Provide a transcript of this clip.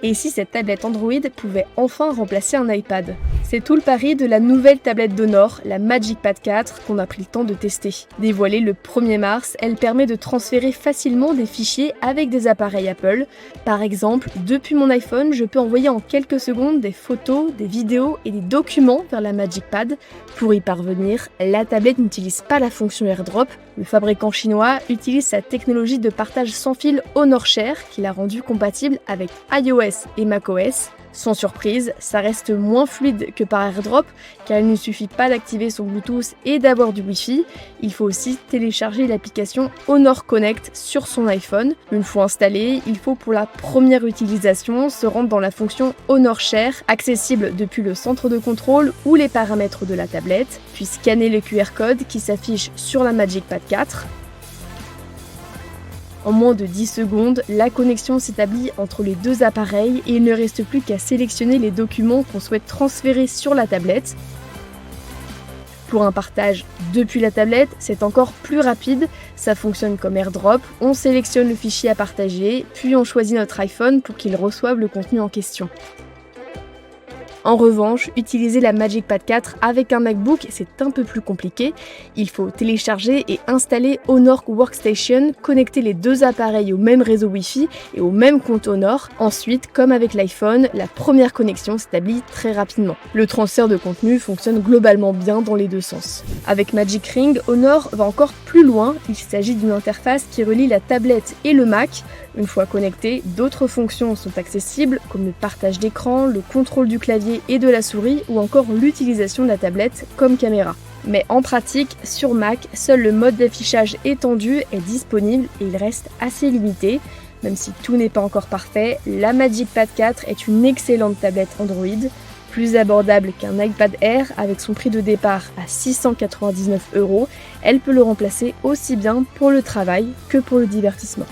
Et si cette tablette Android pouvait enfin remplacer un iPad? C'est tout le pari de la nouvelle tablette d'Honor, la MagicPad 4, qu'on a pris le temps de tester. Dévoilée le 1er mars, elle permet de transférer facilement des fichiers avec des appareils Apple. Par exemple, depuis mon iPhone, je peux envoyer en quelques secondes des photos, des vidéos et des documents vers la MagicPad. Pour y parvenir, la tablette n'utilise pas la fonction AirDrop. Le fabricant chinois utilise sa technologie de partage sans fil HonorShare qui l'a rendue compatible avec iOS et macOS. Sans surprise, ça reste moins fluide que par AirDrop car il ne suffit pas d'activer son Bluetooth et d'avoir du Wi-Fi. Il faut aussi télécharger l'application Honor Connect sur son iPhone. Une fois installé, il faut pour la première utilisation se rendre dans la fonction HonorShare, accessible depuis le centre de contrôle ou les paramètres de la tablette, puis scanner le QR code qui s'affiche sur la MagicPad 4. En moins de 10 secondes, la connexion s'établit entre les deux appareils et il ne reste plus qu'à sélectionner les documents qu'on souhaite transférer sur la tablette. Pour un partage depuis la tablette, c'est encore plus rapide, ça fonctionne comme AirDrop, on sélectionne le fichier à partager, puis on choisit notre iPhone pour qu'il reçoive le contenu en question. En revanche, utiliser la MagicPad 4 avec un MacBook, c'est un peu plus compliqué. Il faut télécharger et installer Honor Workstation, connecter les deux appareils au même réseau Wi-Fi et au même compte Honor. Ensuite, comme avec l'iPhone, la première connexion s'établit très rapidement. Le transfert de contenu fonctionne globalement bien dans les deux sens. Avec Magic Ring, Honor va encore plus loin. Il s'agit d'une interface qui relie la tablette et le Mac. Une fois connecté, d'autres fonctions sont accessibles, comme le partage d'écran, le contrôle du clavier et de la souris, ou encore l'utilisation de la tablette comme caméra. Mais en pratique, sur Mac, seul le mode d'affichage étendu est disponible et il reste assez limité. Même si tout n'est pas encore parfait, la MagicPad 4 est une excellente tablette Android, plus abordable qu'un iPad Air avec son prix de départ à 699 €. Elle peut le remplacer aussi bien pour le travail que pour le divertissement.